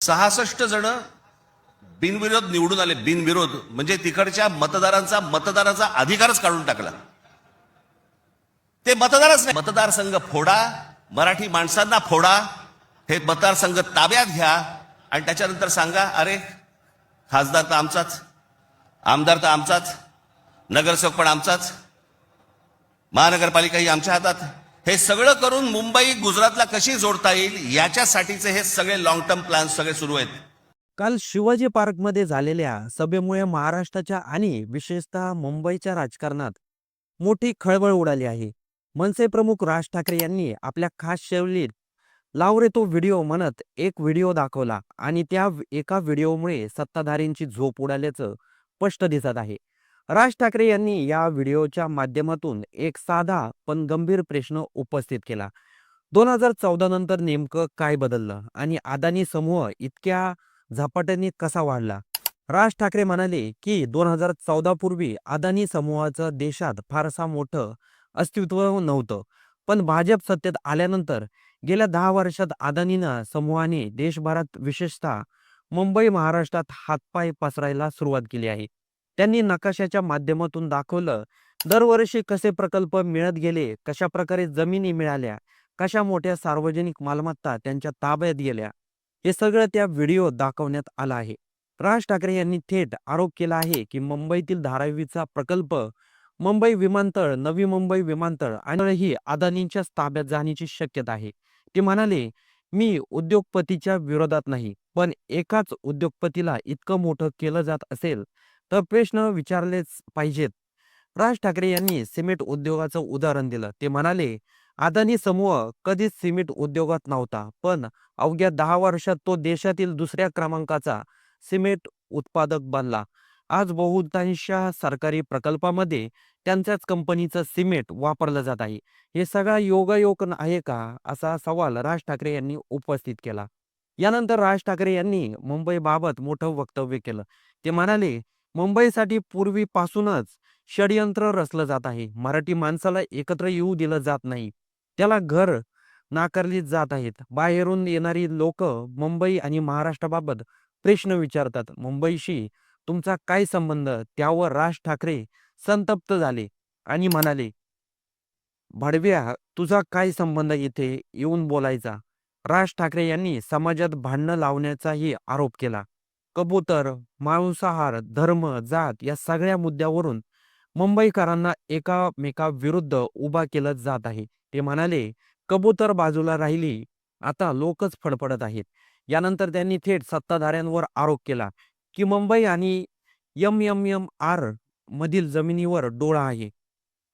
66 जण बिनविरोध निवडून आले. बिनविरोध म्हणजे तिकडच्या मतदारांचा अधिकारच काढून टाकला. ते मतदारच नाही. मतदारसंघ फोडा, मराठी माणसांना फोडा, हे मतदारसंघ ताब्यात घ्या आणि त्याच्यानंतर सांगा अरे खासदार तर आमचाच, आमदार तर आमचाच, नगरसेवक पण आमचाच, महानगरपालिकाही आमच्या हातात. हे सगळं करून मुंबई गुजरातला कशी जोडता येईल याच्यासाठीचे हे सगळे लॉंग टर्म प्लॅन सगळे सुरू आहेत. काल शिवाजी पार्कमध्ये झालेल्या सभेमुळे महाराष्ट्राच्या आणि विशेषतः मुंबईच्या राजकारणात मोठी खळबळ उडाली आहे. मनसे प्रमुख राज ठाकरे यांनी आपल्या खास शैलीत लाव रे तो व्हिडिओ म्हणत एक व्हिडिओ दाखवला आणि त्या एका व्हिडिओमुळे सत्ताधारींची झोप उडाल्याचं स्पष्ट दिसत आहे. राज ठाकरे यांनी या व्हिडिओच्या माध्यमातून एक साधा पण गंभीर प्रश्न उपस्थित केला. 2014 नंतर नेमकं काय बदललं आणि अदानी समूह इतक्या झपाट्याने कसा वाढला? राज ठाकरे म्हणाले की 2014 पूर्वी अदानी समूहाचं देशात फारसा मोठं अस्तित्व नव्हतं. पण भाजप सत्तेत आल्यानंतर गेल्या 10 वर्षात अदानीना समूहाने देशभरात विशेषतः मुंबई महाराष्ट्रात हातपाय पसरायला सुरुवात केली आहे. त्यांनी नकाशाच्या माध्यमातून दाखवलं दरवर्षी कसे प्रकल्प मिळत गेले, कशा प्रकारे जमिनी मिळाल्या, कशा मोठ्या सार्वजनिक मालमत्ता त्यांच्या ताब्यात गेल्या. हे सगळं त्या व्हिडिओत दाखवण्यात आलं आहे. राज ठाकरे यांनी थेट आरोप केला आहे की मुंबईतील धारावीचा प्रकल्प, मुंबई विमानतळ, नवी मुंबई विमानतळ आणि ही अदानींच्याच ताब्यात जाण्याची शक्यता आहे. ते म्हणाले, मी उद्योगपतीच्या विरोधात नाही, पण एकाच उद्योगपतीला इतकं मोठं केलं जात असेल तर प्रश्न विचारलेच पाहिजेत. राज ठाकरे यांनी सिमेंट उद्योगाचं उदाहरण दिलं. ते म्हणाले, अदानी समूह कधीच सिमेंट उद्योगात नव्हता, पण अवघ्या 10 वर्षात तो देशातील दुसऱ्या क्रमांकाचा सिमेंट उत्पादक बनला. आज बहुतांश सरकारी प्रकल्पामध्ये त्यांच्याच कंपनीचं सिमेंट वापरलं जात आहे. हे सगळा योगायोग आहे का, असा सवाल राज ठाकरे यांनी उपस्थित केला. यानंतर राज ठाकरे यांनी मुंबईबाबत मोठं वक्तव्य केलं. ते म्हणाले, मुंबईसाठी पूर्वीपासूनच षडयंत्र रचलं जात आहे. मराठी माणसाला एकत्र येऊ दिलं जात नाही. त्याला घर नाकारली जात आहेत. बाहेरून येणारी लोक मुंबई आणि महाराष्ट्राबाबत प्रश्न विचारतात. मुंबईशी तुमचा काय संबंध? त्यावर राज ठाकरे संतप्त झाले आणि म्हणाले, भडव्या, तुझा काय संबंध इथे येऊन बोलायचा? राज ठाकरे यांनी समाजात भांडणं लावण्याचाही आरोप केला. कबूतर, मांसाहार, धर्म, जात या सगळ्या मुद्द्यावरून मुंबईकरांना एकामेकाविरुद्ध उभा केलं जात आहे. ते म्हणाले, कबूतर बाजूला राहिली, आता लोकच फडफडत आहेत. यानंतर त्यांनी थेट सत्ताधाऱ्यांवर आरोप केला की मुंबई आणि MMMR मधील जमिनीवर डोळा आहे.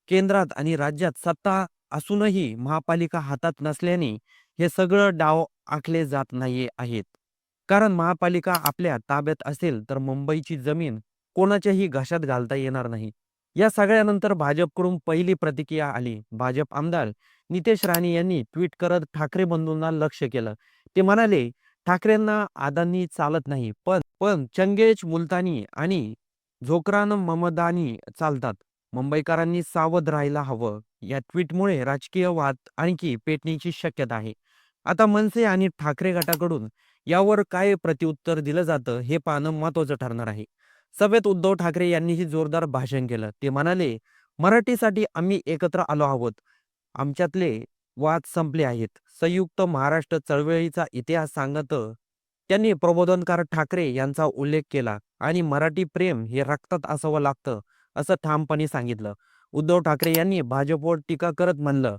केंद्रात आणि राज्यात सत्ता असूनही महापालिका हातात नसल्याने हे सगळं डाव आखले जात नाही आहेत. कारण महापालिका आपल्या ताब्यात असेल तर मुंबईची जमीन कोणाच्याही घशात घालता येणार नाही. या सगळ्यानंतर भाजपकडून पहिली प्रतिक्रिया आली. भाजप आमदार नितेश राणे यांनी ट्विट करत ठाकरे बंधूंना लक्ष केलं. ते म्हणाले, ठाकरेंना अदानी चालत नाही, पण पण चंगेज, मुलतानी आणि झोकरान ममदानी चालतात. मुंबईकरांनी सावध राहायला हवं. या ट्विटमुळे राजकीय वाद आणखी पेटण्याची शक्यता आहे. आता मनसे आणि ठाकरे गटाकडून यावर काय प्रत्युत्तर दिलं जातं हे पाहणं महत्त्वाचं ठरणार आहे. सभेत उद्धव ठाकरे यांनीही जोरदार भाषण केलं. ते म्हणाले, मराठीसाठी आम्ही एकत्र आलो आहोत. आमच्यातले वाद संपले आहेत. संयुक्त महाराष्ट्र चळवळीचा इतिहास सांगत त्यांनी प्रबोधनकार ठाकरे यांचा उल्लेख केला आणि मराठी प्रेम हे रक्तात असावं लागतं असं ठामपणे सांगितलं. उद्धव ठाकरे यांनी भाजपवर टीका करत म्हणलं,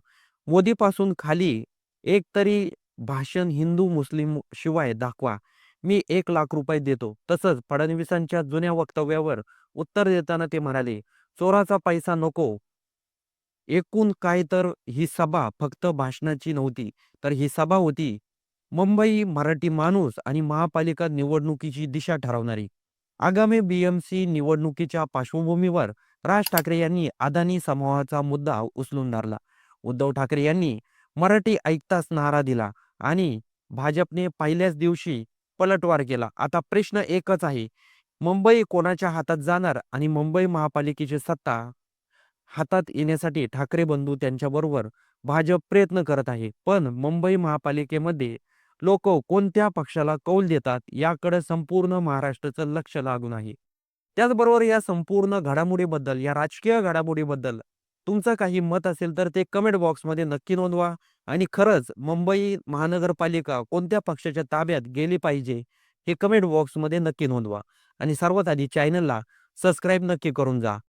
मोदीपासून खाली एक तरी भाषण हिंदू मुस्लिम शिवाय दाखवा, मी 1 लाख रुपये देतो. तसंच फडणवीसांच्या जुन्या वक्तव्यावर उत्तर देताना ते म्हणाले, चोराचा पैसा नको. एकूण काय तर ही सभा फक्त भाषणाची नव्हती, तर ही सभा होती मुंबई मराठी माणूस आणि महापालिका निवडणुकीची दिशा ठरवणारी. आगामी BMC निवडणुकीच्या पार्श्वभूमीवर राज ठाकरे यांनी अदानी समूहाचा मुद्दा उचलून धरला. उद्धव ठाकरे यांनी मराठी ऐकताच नारा दिला आणि भाजपने पहिल्याच दिवशी पलटवार केला. आता प्रश्न एकच आहे, मुंबई कोणाच्या हातात जाणार आणि मुंबई महापालिकेची सत्ता हातात येण्यासाठी ठाकरे बंधू त्यांच्याबरोबर भाजप प्रयत्न करत आहे. पण मुंबई महापालिकेमध्ये लोक कोणत्या पक्षाला कौल देतात याकडे संपूर्ण महाराष्ट्राचं लक्ष लागून आहे. त्याचबरोबर या संपूर्ण घडामोडीबद्दल, या राजकीय घडामोडीबद्दल तुमचं काही मत असेल तर ते कमेंट बॉक्समध्ये नक्की नोंदवा. आणि खरंच मुंबई महानगरपालिका कोणत्या पक्षाच्या ताब्यात गेली पाहिजे हे कमेंट बॉक्समध्ये नक्की नोंदवा. आणि सर्वात आधी चॅनलला सबस्क्राईब नक्की करून जा.